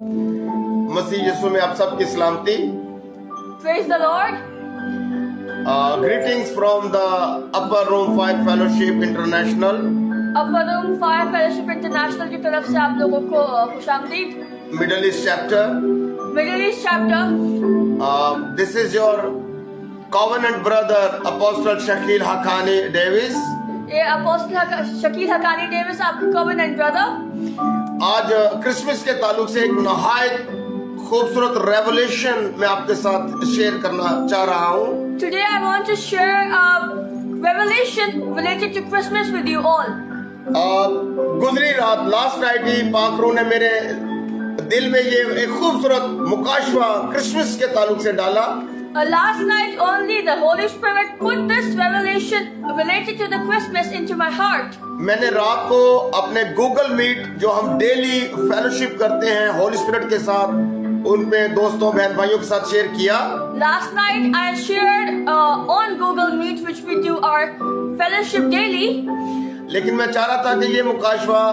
मसीह यीशु में आप सबकी सलामती। Praise the Lord. Greetings from the Upper Room Fire Fellowship International, Upper Room Fire Fellowship International की तरफ से आप लोगों को खुशामदीद। Middle East chapter. Middle East chapter। This is your covenant brother Apostle Shakil Haqqani Davis. ये apostle Shakeel Haqqani Davis आपका covenant brother। आज Christmas के ताल्लुक से एक नहायत खूबसूरत रेवलेशन मैं आपके साथ शेयर करना चाह रहा हूँ। Today I want to share a revelation related to Christmas with you all। गुजरी रात लास्ट नाइट ही पाक रूह ने मेरे दिल में ये एक खूबसूरत मुकाशवा क्रिसमस के ताल्लुक से डाला। Last night only the Holy Spirit put this revelation related to the Christmas into my heart। मैंने रात को अपने गूगल मीट जो हम डेली फेलोशिप करते हैं होली स्पिरिट के साथ, उनमें दोस्तों बहन भाइयों के साथ शेयर किया। Last night I shared on Google Meet which we do our fellowship daily। लेकिन मैं चाह रहा था कि ये मुकाशवा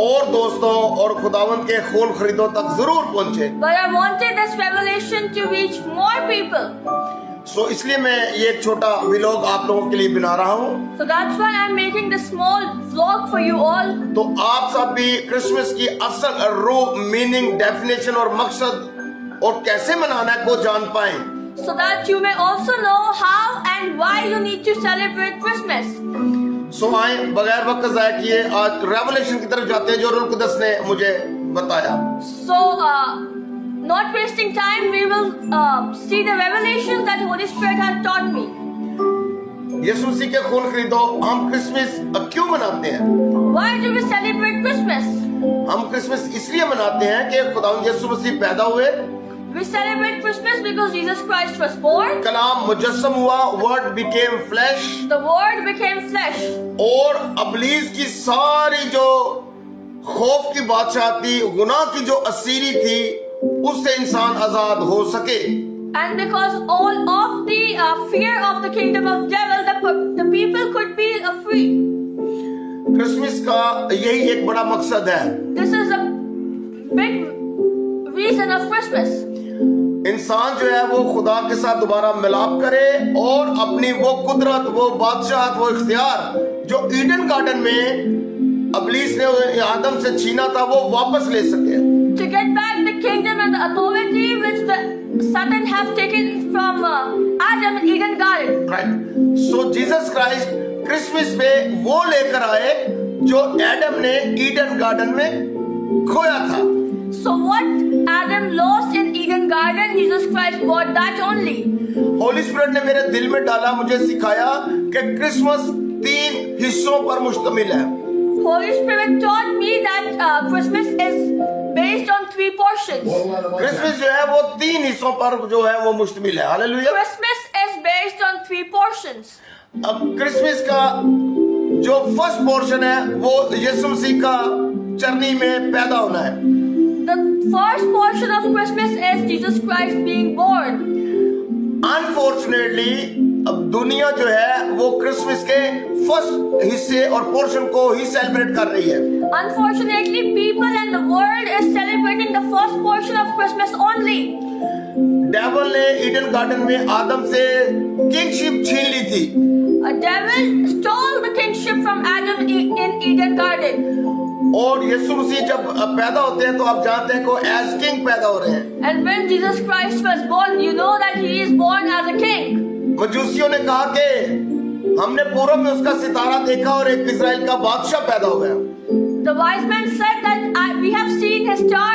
और दोस्तों और खुदावंद के खून खरीदों तक जरूर पहुंचे। But I wanted this revelation to reach more people। सो इसलिए मैं ये एक छोटा व्लॉग आप लोगों के लिए बना रहा हूँ। So that's why I'm making this small vlog for you all। तो आप सब भी क्रिसमस की असल रूह, मीनिंग, डेफिनेशन और मकसद और कैसे मनाना है को जान पाएं। So that you may also know how and why you need to celebrate Christmas। सो आए बगैर वक्त ज़ाया किए आज रेवलेशन की तरफ जाते हैं जो रूह कुदस ने मुझे बताया। So not wasting time, we will see the revelation that Holy Spirit has taught me। यीशु मसीह के खून खरीदो हम क्रिसमस क्यों मनाते हैं? Why do we celebrate Christmas? हम क्रिसमस इसलिए मनाते हैं कि खुदावंद यीशु मसीह पैदा हुए। We celebrate Christmas because Jesus Christ was born। कलाम मुजस्सम हुआ, word became flash. The Word became flesh। और अबलीस की सारी जो खौफ की बादशाह थी, गुनाह की जो असीरी थी, उससे इंसान आजाद हो सके। And because all of the fear of the kingdom of devil, the people could be free। Christmas का यही एक बड़ा मकसद है। This is a big reason of Christmas। इंसान जो है वो खुदा के साथ दोबारा मिलाप करे और अपनी वो कुदरत, वो बादशाह, वो इख्तियार जो ईडन गार्डन में अबलीस ने आदम से छीना था वो वापस ले सके। To get back the kingdom and the authority which the Satan have taken from Adam in Eden garden। Right. So Jesus Christ Christmas पे वो लेकर आए जो एडम ने ईडन गार्डन में खोया था। So what Adam lost in Eden garden, Jesus Christ brought that only। Holi spirit ने मेरे दिल में डाला, मुझे सिखाया कि क्रिसमस 3 हिस्सों पर मुश्तमिल है। Holy Spirit taught me that Christmas is based on 3 portions। Christmas जो है वो 3 हिस्सों पर जो है वो मुश्तमिल है। Hallelujah. Christmas is based on 3 portions। अब क्रिसमस का जो फर्स्ट पोर्शन है वो यीशु मसीह का चरनी में पैदा होना है। The first portion of Christmas is Jesus Christ being born। Unfortunately अब दुनिया जो है वो क्रिसमस के फर्स्ट हिस्से और पोर्शन को ही सेलिब्रेट कर रही है। Unfortunately, people and the world is celebrating the first portion of Christmas only। Devil ने ईडन गार्डन में आदम से किंगशिप छीन ली थी। A devil stole the kingship from Adam in Eden garden। और यीशु मसीह जब पैदा होते हैं तो आप जानते हैं को एज किंग पैदा हो रहे हैं। And when Jesus Christ was born, you know that he is born as a king। मजूसियों ने कहा कि हमने पूरब में उसका सितारा देखा और एक इजराइल का बादशाह पैदा हो गया। The wise men said that we have seen his star।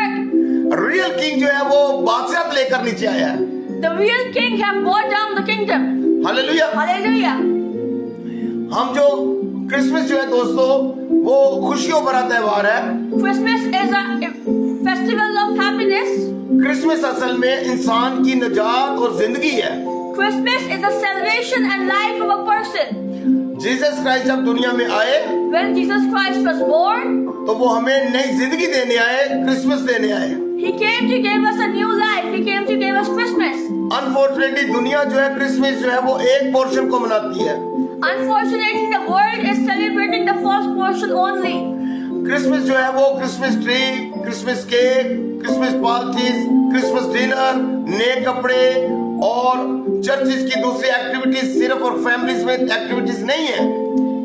Real king जो है वो बादशाह लेकर नीचे आया है। The real king have brought down the kingdom। Hallelujah. Hallelujah। हम जो क्रिसमस जो है दोस्तों वो खुशियों भरा त्योहार है। Christmas is a festival of happiness। Christmas असल में इंसान की निजात और जिंदगी है। Christmas is the salvation and life of a person। Jesus Christ जब दुनिया में आए When Jesus Christ was born, तो वो हमें नई जिंदगी देने आए, क्रिसमस देने आए। he came to give us a new life। He came to give us Christmas। Unfortunately दुनिया जो है क्रिसमस जो है वो एक पोर्शन को मनाती है। Unfortunately, the world is celebrating the first portion only। Christmas जो है वो Christmas tree, Christmas cake, Christmas parties, Christmas dinner, नए कपड़े और चर्चिस की दूसरी एक्टिविटीज सिर्फ और फैमिलीज में एक्टिविटीज नहीं है।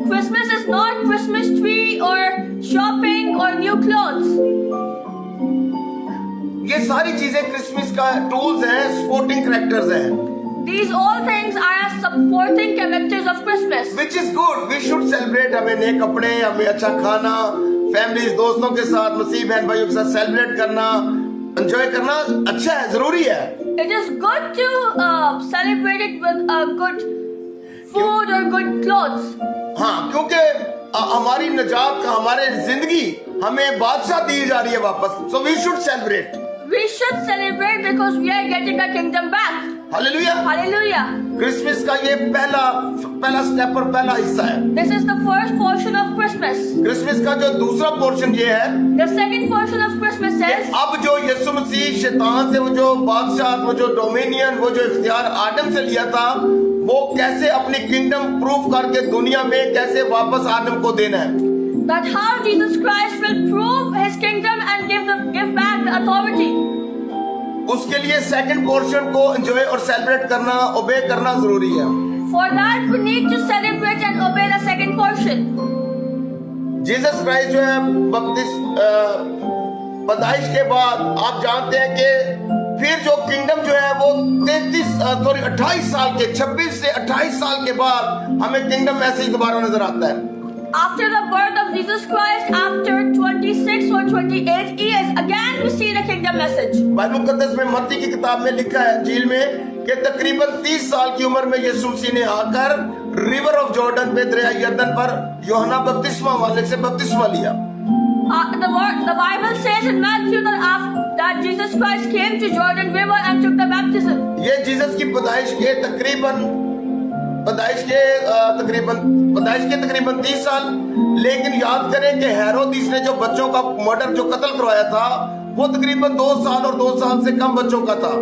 Christmas is not Christmas tree or shopping or new clothes. ये सारी चीजें क्रिसमस का टूल्स हैं, सपोर्टिंग कैरेक्टर्स हैं। These all things are supporting characters of Christmas. Which is good, we should celebrate. हमें नए कपड़े, हमें अच्छा खाना, फैमिलीज दोस्तों के साथ, मसीह बहन भाइयों के साथ सेलिब्रेट करना, एंजॉय करना अच्छा है, जरूरी है। It is good to celebrate it with good food or good clothes. हाँ, क्योंकि हमारी निजात का, हमारे जिंदगी हमें बादशाह दी जा रही है वापस, so we should celebrate. We should celebrate because we are getting our kingdom back. Hallelujah. Hallelujah. Christmas का ये पहला स्टेप और पहला हिस्सा है। This is the first portion of Christmas. Christmas का जो दूसरा पोर्शन ये है The second portion of Christmas कि says, अब जो यीशु मसीह शैतान से वो जो बादशाह, वो जो डोमिनियन, वो जो इख्तियार आदम से लिया था, वो कैसे अपनी किंगडम प्रूव करके दुनिया में कैसे वापस आदम को देना है। that how Jesus Christ will prove His kingdom and give back the authority. उसके लिए सेकंड पोर्शन को एंजॉय और सेलिब्रेट करना, ओबे करना जरूरी है। For that we need to celebrate and obey the second portion. Jesus Christ जो है पैदाइश के बाद आप जानते हैं कि फिर जो किंगडम जो है वो 28 साल के 26 से 28 साल के बाद हमें किंगडम मैसेज दोबारा नजर आता है। After the birth of Jesus Christ, after 26 or 28 years, again we see the kingdom message. Bible मुकद्दस में मत्ती की किताब में लिखा है इंजील में कि तकरीबन 30 साल की उम्र में यीशु मसीह ने आकर रिवर ऑफ जॉर्डन पे, दरिया यरदन पर यूहन्ना बपतिस्मा वाले से बपतिस्मा लिया। The Bible says in Matthew that Jesus Christ came to Jordan River and took the baptism. ये जीसस की पैदाइश के तकरीबन 30 साल। लेकिन याद करें कि हेरोदिस ने जो बच्चों का मर्डर, जो कत्ल करवाया था, वो तकरीबन 2 साल और 2 साल से कम बच्चों का था।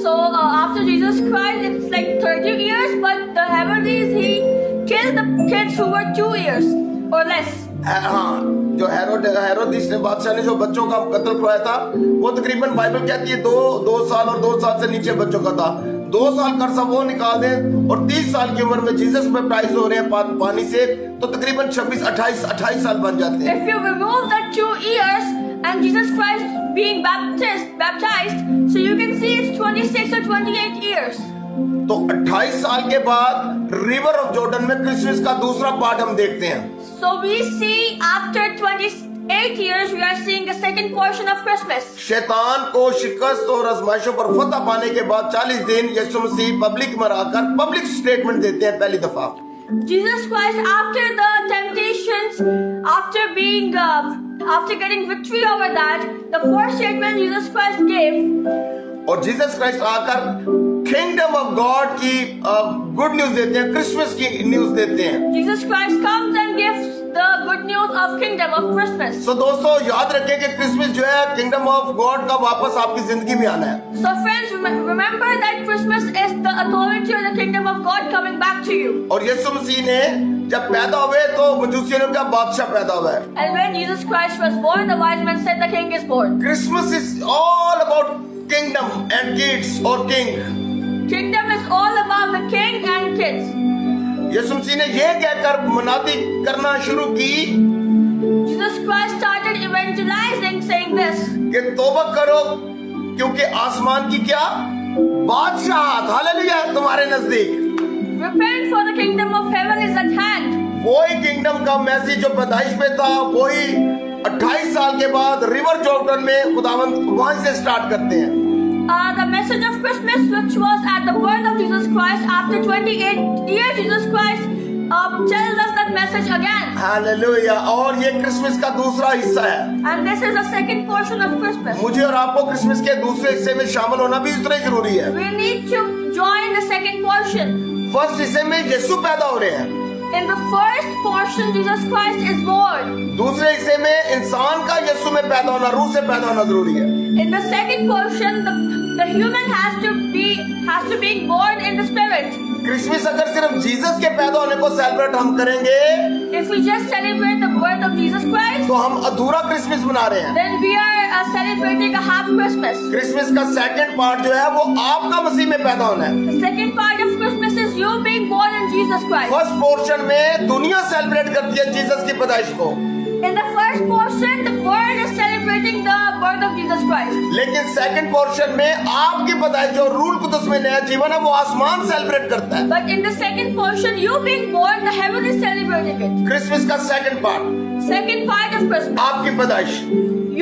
So after Jesus Christ, it's like 30 years, but the Herodes, he killed the kids who were 2 years or less. हाँ, जो हेरोदिस ने, बादशाह ने जो बच्चों का कत्ल करवाया था, वो तकरीबन बाइबल कहती है 2 साल और 2 साल से नीचे बच्चों का था। 2 साल का अरसा वो निकाल दें और 30 साल की उम्र में जीसस बैप्टाइज हो रहे हैं पानी से, तो तकरीबन 28 साल बन जाते हैं। If you remove the 2 years and Jesus Christ being baptized, so you can see it's 26 or 28 years. तो 28 साल के बाद रिवर ऑफ जॉर्डन में क्रिसमस का दूसरा पार्ट हम देखते हैं। So we see after 28 years, we are seeing the second portion of Christmas. शैतान को शिकस्त और आजमाइशों पर फतह पाने के बाद 40 दिन यीशु मसीह पब्लिक में आकर पब्लिक स्टेटमेंट देते हैं पहली दफा। Jesus Christ, after the temptations, after getting victory over that, the first statement Jesus Christ gave. और जीसस क्राइस्ट आकर किंगडम ऑफ गॉड की गुड न्यूज देते हैं, क्रिसमस की न्यूज देते हैं। Jesus Christ comes and gives the good news of kingdom of Christmas. So दोस्तों याद रखें कि क्रिसमस जो है किंगडम ऑफ गॉड का वापस आपकी जिंदगी में आना है। So friends, remember that Christmas is the authority or the kingdom of God coming back to you. और यीशु मसीह ने जब पैदा हुए तो मजूसियों ने कहा बादशाह पैदा हुआ है। And when Jesus Christ was born, the wise men said the king is born. Christmas is all about kingdom and kids or king. Kingdom is all about the king and kids. यीशु मसीह ने ये कहकर मुनादी करना शुरू की Jesus Christ started evangelizing, saying this. कि तौबा करो क्योंकि आसमान की क्या बादशाह, हालेलुया, तुम्हारे नजदीक। Repent, for the kingdom of heaven is at hand. वही किंगडम का मैसेज जो पैदाइश में था, वही 28 साल के बाद रिवर जॉर्डन में खुदावंद वहां से स्टार्ट करते हैं। The message of Christmas, which was at the birth of Jesus Christ, after 28 years, Jesus Christ tells us that message again. Hallelujah. और ये क्रिसमस का दूसरा हिस्सा है। And this is the second portion of Christmas. मुझे और आपको Christmas के दूसरे हिस्से में शामिल होना भी उतना ही जरूरी है। We need to join the second portion. First हिस्से में यीशु पैदा हो रहे हैं, In the first portion, Jesus Christ is born. दूसरे हिस्से में इंसान का यीशु में पैदा होना, रूह से पैदा होना जरूरी है। In the second portion, the human has to be born in the spirit. Christmas अगर सिर्फ जीसस के पैदा होने को सेलिब्रेट हम करेंगे If we just celebrate the birth of Jesus Christ, तो हम अधूरा क्रिसमस मना रहे हैं। then we are celebrating a half Christmas. Christmas का सेकंड पार्ट जो है वो आपका मसीह में पैदा होना है। The second part of Christmas is you being born in Jesus Christ. First portion में दुनिया सेलिब्रेट करती है जीसस की पैदाइश को, In the first portion, the world is celebrating the birth of Jesus Christ. लेकिन सेकंड पोर्शन में आपकी पैदाइश जो रूल कुदस में नया जीवन है वो आसमान सेलिब्रेट करता है। But in the second portion, you being born, the heaven is celebrating it. Christmas का second part Second part of Christmas, आपकी पैदाइश,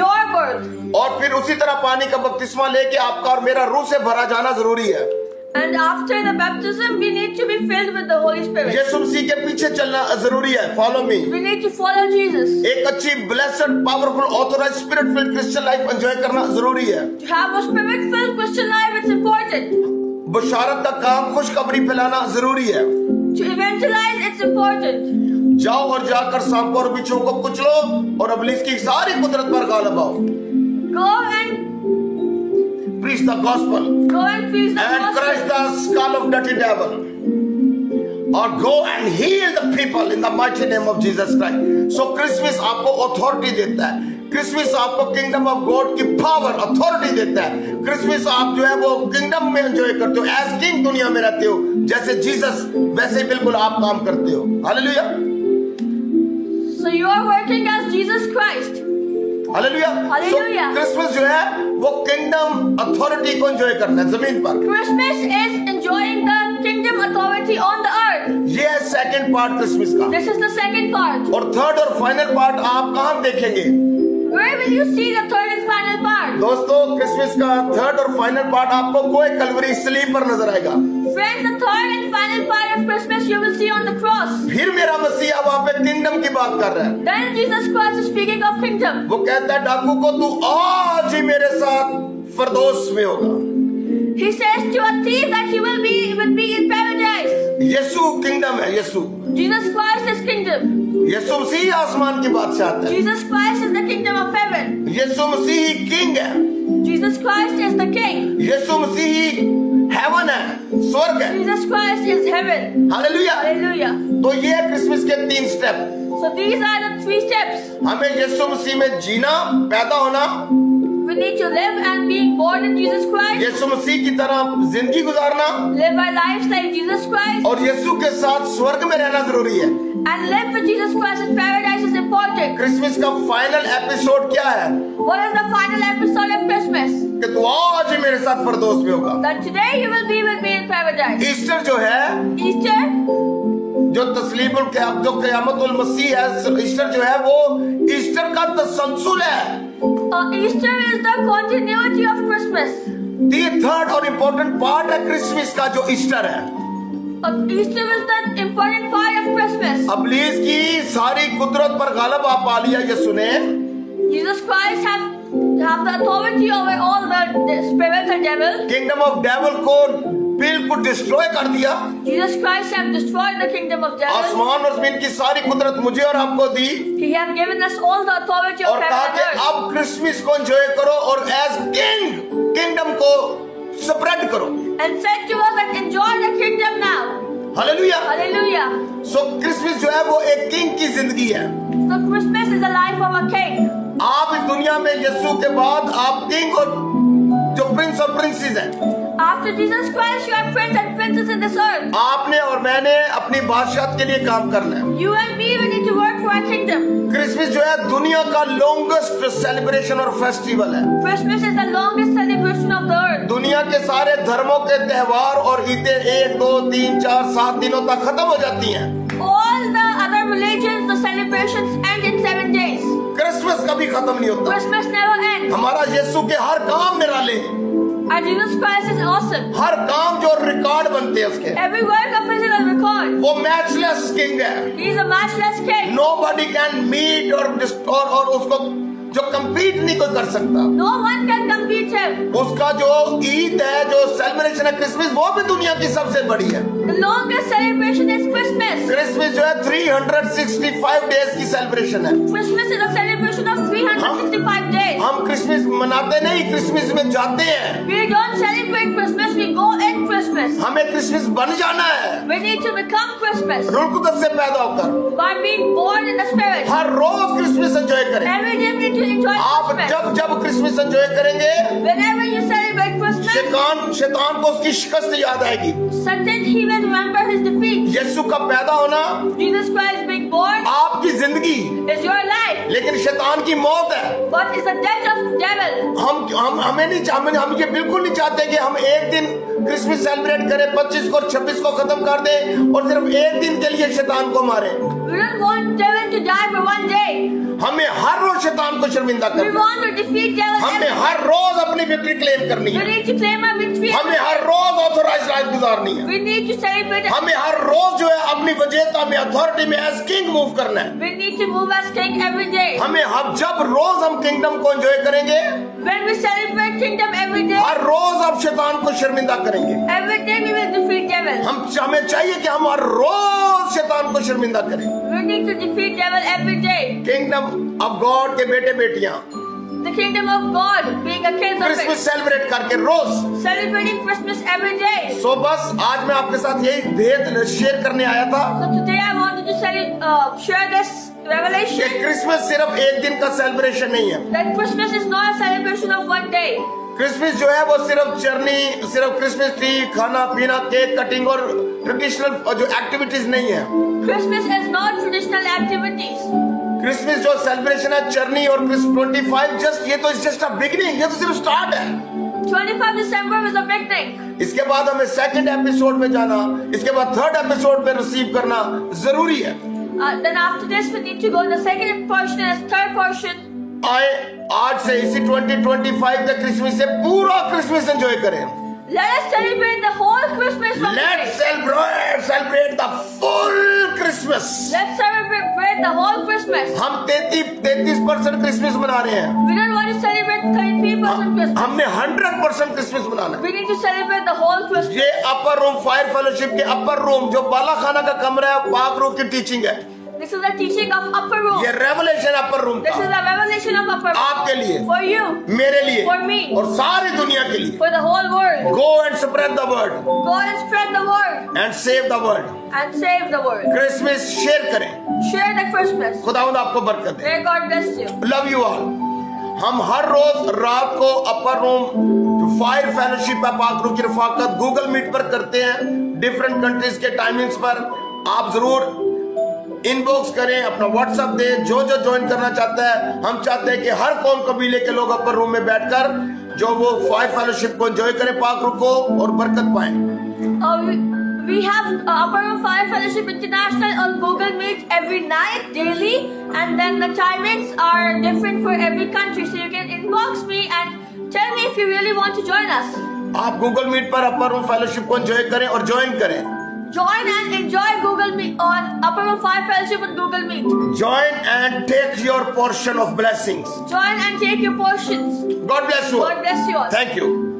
your birth. और फिर उसी तरह पानी का बपतिस्मा लेके आपका और मेरा रूह से भरा जाना जरूरी है। And after the baptism, we need to be filled with the Holy Spirit. यीशु मसीह के पीछे चलना जरूरी है। Follow me. We need to follow Jesus. एक अच्छी blessed powerful authorize spirit filled Christian life enjoy करना जरूरी है। To have a spirit-filled Christian life, it's important. बशारत का काम, खुशखबरी फैलाना जरूरी है। To evangelize, it's important. जाओ और जाकर सांपों और बिच्छुओं को कुचलो और इब्लीस की सारी कुदरत पर गालिब आओ। Go and Preach the gospel preach the and gospel. crush the skull of dirty devil. Or go and heal the people in the mighty name of Jesus Christ. So Christmas आपको अथॉरिटी देता है। Christmas आपको kingdom of God की power authority देता है। Christmas आप जो है वो किंगडम में एंजॉय करते हो, एज किंग दुनिया में रहते हो, जैसे जीसस वैसे ही बिल्कुल आप काम करते हो। Hallelujah. So you are working as Jesus Christ. Hallelujah. Hallelujah. Christmas जो है वो किंगडम अथॉरिटी को एंजॉय करना है जमीन पर। Christmas is enjoying the kingdom authority on the earth. ये है सेकंड पार्ट क्रिसमस का। This is the second part. और थर्ड और फाइनल पार्ट आप कहाँ देखेंगे? Where will you see the third and final part? दोस्तों क्रिसमस का थर्ड और फाइनल पार्ट आपको कोई कलवरी सलीब पर नजर आएगा। Friends, the third and final part of Christmas you will see on the cross. फिर मेरा मसीहा वहाँ पे किंगडम की बात कर रहा है। Then Jesus Christ is speaking of kingdom. वो कहता है डाकू को, तू आज ही मेरे साथ फरदौस में होगा। He says to a thief that he will be with me in paradise. Yeshu kingdom है। Yeshu Jesus Christ is kingdom. यीशु मसीह आसमान की बादशाह है। Jesus Christ is the kingdom of heaven. Yeshu Masih king है। Jesus Christ is the king. Yeshu Masih haven है, स्वर्ग है। Jesus Christ is heaven. Hallelujah. Hallelujah. तो ये है क्रिसमस के 3 step. So these are the 3 steps. हमें यीशु मसीह में जीना, पैदा होना, We need to live and being born in Jesus Christ. यीशु मसीह की तरह जिंदगी गुजारना, Live our lives like Jesus Christ. और यीशु के साथ स्वर्ग में रहना जरूरी है। And live with Jesus Christ in paradise is important. Christmas का फाइनल एपिसोड क्या है? What is the final episode of Christmas? कि तू आज ही मेरे साथ फरदौस में होगा। That today you will be with me in paradise. Easter जो है, Easter, जो तस्लीमुल जो क़यामतुल मसीह है, ईस्टर जो है वो ईस्टर का तसलसल है। Easter is the continuity of Christmas. ये थर्ड और इम्पोर्टेंट पार्ट है क्रिसमस का जो ईस्टर है। Easter is the important part of Christmas. इब्लीस की सारी कुदरत पर गालिब आप पा लिया यीशु ने। Jesus Christ have the authority over all the spirits and devil. Kingdom of devil को बिल्कुल डिस्ट्रॉय कर दिया। Jesus Christ have destroyed the kingdom of devil. आसमान और जमीन की सारी कुदरत मुझे और आपको दी, He have given us all the authority of और कहा heaven कि and earth. अब क्रिसमस को एंजॉय करो और एज किंग किंगडम को स्प्रेड करो। And said to us that enjoy the kingdom now. Hallelujah. Hallelujah. So Christmas जो है वो एक किंग की जिंदगी है। So Christmas is the life of a king. आप इस दुनिया में यीशु के बाद आप किंग और जो प्रिंस और प्रिंसेस हैं। After Jesus Christ, you are prince and princess in this earth. आपने और मैंने अपनी बादशाहत के लिए काम करना है। You and me, we need to work for our kingdom. Christmas जो है दुनिया का लॉन्गेस्ट सेलिब्रेशन और फेस्टिवल है। Christmas is the longest celebration of the earth. दुनिया के सारे धर्मों के त्योहार और ईदें 1, 2, 3, 4, 7 दिनों तक खत्म हो जाती हैं। All the other religions, the celebrations end in 7 days. Christmas कभी खत्म नहीं होता। Christmas never ends. हमारा यीशु के हर काम निराले हैं। Our Jesus Christ is awesome. हर काम जो रिकॉर्ड बनते हैं उसके, Every work of his is a record. वो मैचलेस किंग है। He is a matchless king. Nobody can meet और उसको जो compete नहीं कोई कर सकता। No one can compete him. उसका जो ईद है, जो सेलिब्रेशन है क्रिसमस, वो भी दुनिया की सबसे बड़ी है। The longest celebration is Christmas. Christmas जो है 365 डेज की सेलिब्रेशन है। Christmas is a celebration of 365 days. हम क्रिसमस मनाते नहीं, क्रिसमस में जाते हैं। We don't celebrate Christmas, we go in Christmas. Christmas. हमें क्रिसमस बन जाना है We need to become Christmas रूह कुदस से पैदा होकर। by being born in the Spirit. हर रोज क्रिसमस एंजॉय करें। Every day we need to enjoy आप Christmas. जब क्रिसमस एंजॉय करेंगे, Whenever you celebrate Christmas, शैतान को उसकी शिकस्त याद आएगी। Satan, he will remember his defeat. यीशु का पैदा होना Jesus Christ being born आपकी जिंदगी, is your life, लेकिन शैतान की मौत है। but it's the death of the devil. हम ये बिल्कुल नहीं चाहते कि हम एक दिन क्रिसमस सेलिब्रेट करें, 25 को और 26 को खत्म कर दें और सिर्फ एक दिन के लिए शैतान को मारें। We don't want devil to die for one day. हमें हर रोज शैतान को शर्मिंदा We करना, want to defeat devil हमें every हर रोज अपनी विक्ट्री क्लेम करनी We है, need to claim our victory. हमें हर रोज ऑथोराइज लाइफ गुजारनी है, We need to celebrate. हमें हर रोज जो है अपनी वजहता में, अथॉरिटी में एज किंग मूव करना है। We need to move as king every day. जब रोज हम किंगडम को एंजॉय करेंगे, When we celebrate kingdom every day, हर रोज हम शैतान को शर्मिंदा करेंगे। every day we will defeat devil. हमें चाहिए कि हम हर रोज शैतान को शर्मिंदा करें। We need to defeat devil every day. Kingdom of God के बेटे बेटियां The kingdom of God, being a king of Christmas it, celebrate करके रोज। celebrating Christmas every day. सो बस आज मैं आपके साथ यही भेद शेयर करने आया था So today I wanted to share this कि revelation क्रिसमस सिर्फ एक दिन का सेलिब्रेशन नहीं है। that Christmas is not a celebration of one day. Christmas जो है वो सिर्फ जर्नी, सिर्फ क्रिसमस ट्री, खाना पीना, केक कटिंग और ट्रेडिशनल जो एक्टिविटीज नहीं है। Christmas is not traditional activities. Christmas जो सेलिब्रेशन है जर्नी और 25 जस्ट अ बिगिनिंग, ये तो सिर्फ स्टार्ट है। 25 December was a big thing. इसके बाद हमें सेकंड एपिसोड में जाना, इसके बाद थर्ड एपिसोड में रिसीव करना जरूरी है। Then after this we need to go to the second portion and third portion. आए आज से इसी 2025 तक क्रिसमस से पूरा क्रिसमस एंजॉय करें। Let us celebrate the whole Christmas from Let's today. celebrate the full Christmas. Let's celebrate the whole Christmas. हम 33% Christmas मना रहे हैं। We don't want to celebrate 33% Christmas. हमने 100% क्रिसमस मनाना है। We need to celebrate the whole Christmas. ये अपर room fire fellowship के अपर room जो बाला खाना का कमरा है, पाक रूम की टीचिंग है। This is the teaching of upper room. ये revelation upper room This is था, the revelation of upper room. आपके लिए, For you, मेरे लिए For me. और सारी दुनिया के लिए। for the whole world. Go and spread the word Go and spread the word and save the world. and save the world. Christmas share करें। Share the Christmas. खुदावंद आपको बरकत दे। May God bless you. Love you all. हम हर रोज रात को अपर room जो fire fellowship है पाक रूम की रफाकत गूगल मीट पर करते हैं, डिफरेंट कंट्रीज के टाइमिंग्स पर। आप जरूर इनबॉक्स करें, अपना व्हाट्सएप दें, जो ज्वाइन करना चाहता है। हम चाहते हैं कि हर कौम कबीले के लोग अपर रूम में बैठकर जो वो फायर फेलोशिप को एंजॉय करें, पाक रूम को, और बरकत पाएं। We have Upper Room Fire Fellowship International on Google Meet every night, daily, and then the timings are different for every country. So you can inbox me and tell me if you really want to join us. आप Google meet पर अपर room fellowship को enjoy करें और join करें। Join and enjoy Google Meet on Upper Room Fire Fellowship on Google Meet. Join and take your portion of blessings. Join and take your portions. God bless you all. God bless you all. Thank you.